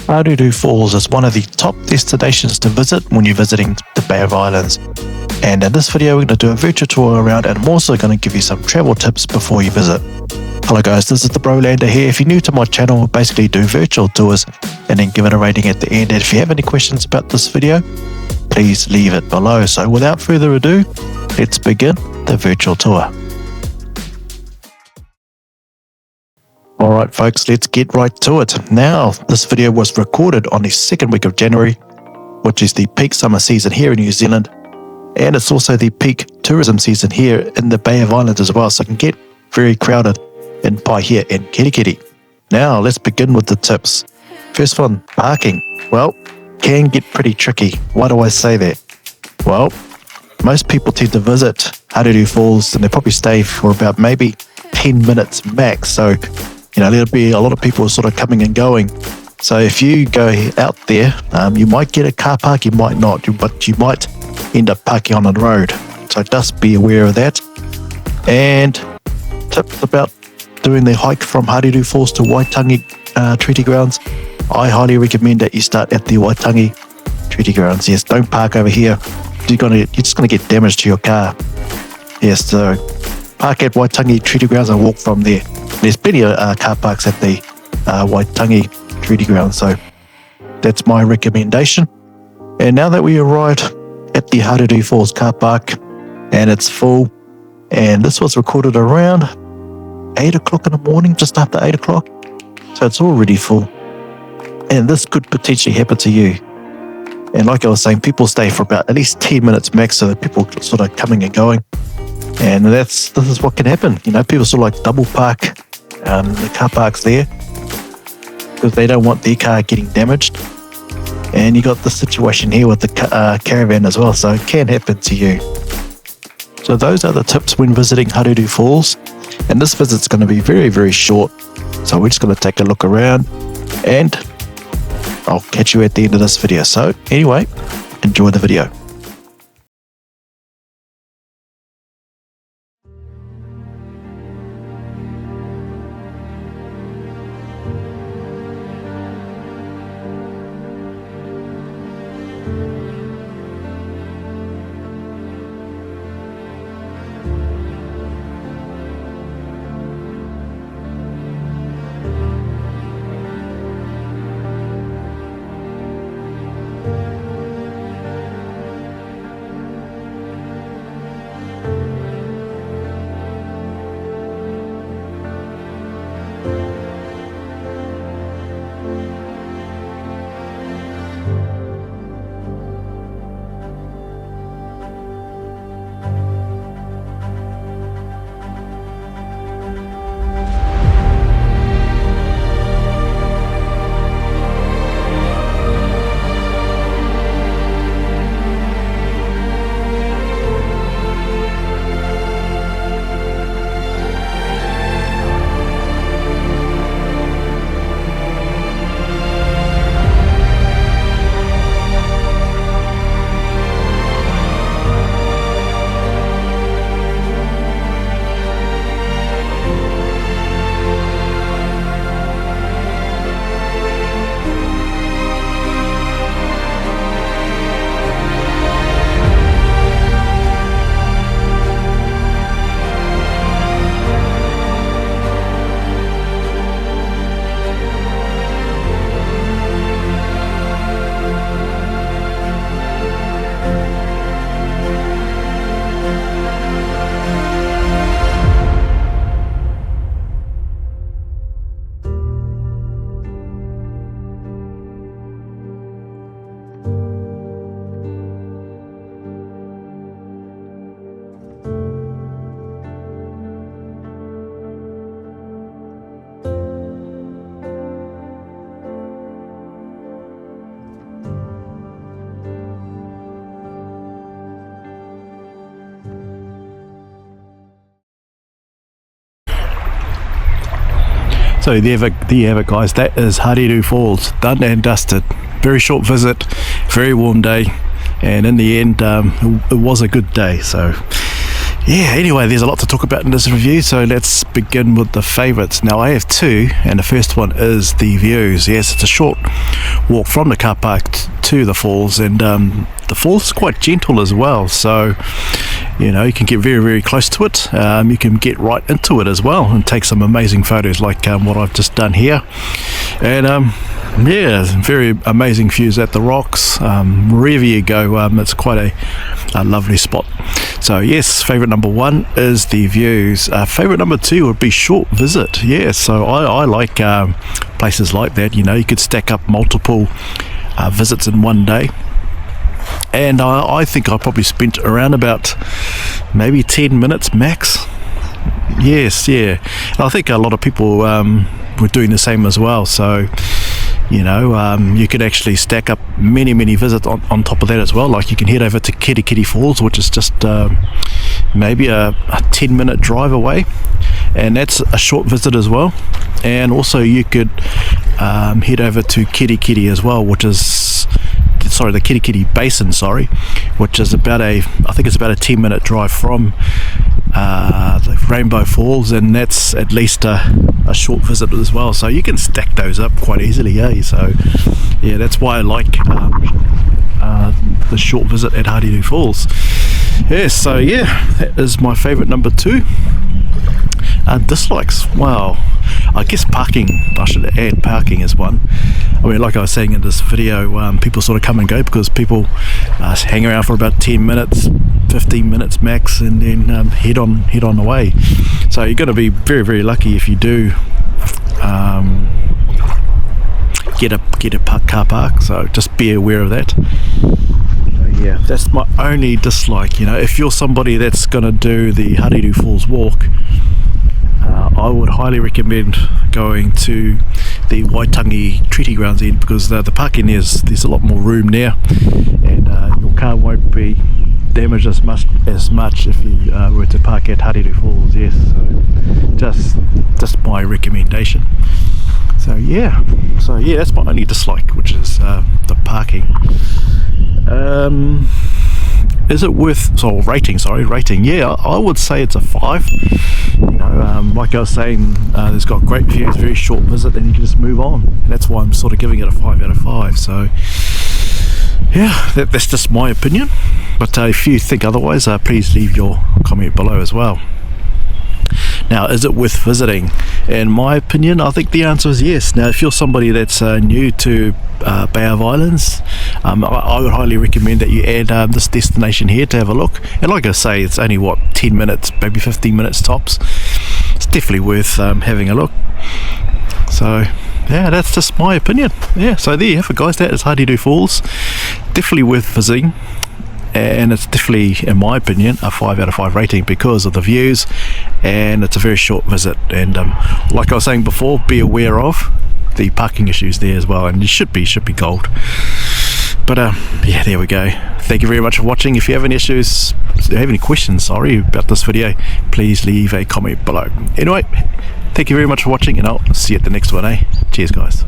Haruru Falls is one of the top destinations to visit when you're visiting the Bay of Islands. And in this video, we're going to do a virtual tour around, and I'm also going to give you some travel tips before you visit. Hello guys, this is the Brolander here. If you're new to my channel, I basically do virtual tours and then give it a rating at the end. And if you have any questions about this video, please leave it below. So without further ado, let's begin the virtual tour. Alright folks, let's get right to it. Now, this video was recorded on the second week of January, which is the peak summer season here in New Zealand, and it's also the peak tourism season here in the Bay of Islands as well, so it can get very crowded in Paihia and Kirikiri. Now, let's begin with the tips. First one, parking. Well, can get pretty tricky. Why do I say that? Well, most people tend to visit Haruru Falls and they probably stay for about maybe 10 minutes max, so there'll be a lot of people sort of coming and going. So if you go out there, you might get a car park, you might not, but you might end up parking on the road. So just be aware of that. And tips about doing the hike from Haruru Falls to Waitangi Treaty Grounds. I highly recommend that you start at the Waitangi Treaty Grounds. Yes, don't park over here. You're just going to get damage to your car. Yes, so park at Waitangi Treaty Grounds and walk from there. There's plenty of car parks at the Waitangi Treaty Grounds, so that's my recommendation. And now that we arrived at the Haruru Falls car park, and it's full, and this was recorded around 8 o'clock in the morning, just after 8 o'clock, so it's already full. And this could potentially happen to you. And like I was saying, people stay for about at least 10 minutes max, so people sort of coming and going. And this is what can happen. People sort of like double park the car parks there because they don't want their car getting damaged. And you got the situation here with the caravan as well, so it can happen to you. So those are the tips when visiting Haruru Falls. And this visit's going to be very, very short. So we're just going to take a look around and I'll catch you at the end of this video. So anyway, enjoy the video. So there you have it guys, that is Haruru Falls, done and dusted. Very short visit, very warm day, and in the end it was a good day. So yeah, anyway, there's a lot to talk about in this review, so let's begin with the favourites. Now I have two, and the first one is the views. Yes, it's a short walk from the car park to the falls, and the falls is quite gentle as well, so you know, you can get very, very close to it. You can get right into it as well and take some amazing photos like what I've just done here. And yeah, very amazing views at the rocks. Wherever you go, it's quite a lovely spot. So yes, favourite number 1 is the views. Favourite number 2 would be short visit. Yeah, so I like places like that. You know, you could stack up multiple visits in one day. And I think I probably spent around about maybe 10 minutes max. Yes, yeah. And I think a lot of people were doing the same as well. So, you know, you could actually stack up many visits on top of that as well. Like you can head over to Kitty Falls, which is just maybe a 10-minute drive away. And that's a short visit as well. And also you could head over to Kitty as well, which is... the Kitty Basin, which is about I think it's about a 10-minute drive from the Rainbow Falls, and that's at least a short visit as well. So you can stack those up quite easily, So yeah, that's why I like the short visit at Haruru Falls. Yeah, so yeah, that is my favourite number 2. Dislikes, well, I guess parking, I should add parking as one. I mean, like I was saying in this video, people sort of come and go because people hang around for about 10 minutes, 15 minutes max, and then head on away. So you're going to be very, very lucky if you do get a car park, so just be aware of that. Yeah, that's my only dislike. You know, if you're somebody that's going to do the Haruru Falls walk, I would highly recommend going to the Waitangi Treaty Grounds end, because the parking there's a lot more room there, and your car won't be damaged as much if you were to park at Haruru Falls. Yes, so just my recommendation. So yeah, that's my only dislike, which is the parking. Is it worth, rating? Yeah, I would say it's a 5. You know, like I was saying, it's got great views, very short visit, and you can just move on. And that's why I'm sort of giving it a 5 out of 5. So yeah, that's just my opinion. But if you think otherwise, please leave your comment below as well. Now, is it worth visiting? In my opinion, I think the answer is yes. Now, if you're somebody that's new to Bay of Islands, I would highly recommend that you add this destination here to have a look. And like I say, it's only 10 minutes, maybe 15 minutes tops. It's definitely worth having a look. So yeah, that's just my opinion. Yeah, so there you have it, guys. That is Haruru Falls. Definitely worth visiting. And it's definitely, in my opinion, a 5 out of 5 rating because of the views, and it's a very short visit. And like I was saying before, be aware of the parking issues there as well, and it should be gold. But yeah, there we go. Thank you very much for watching. If you have any issues, if you have any questions, about this video, please leave a comment below. Anyway, thank you very much for watching, and I'll see you at the next one. Cheers, guys.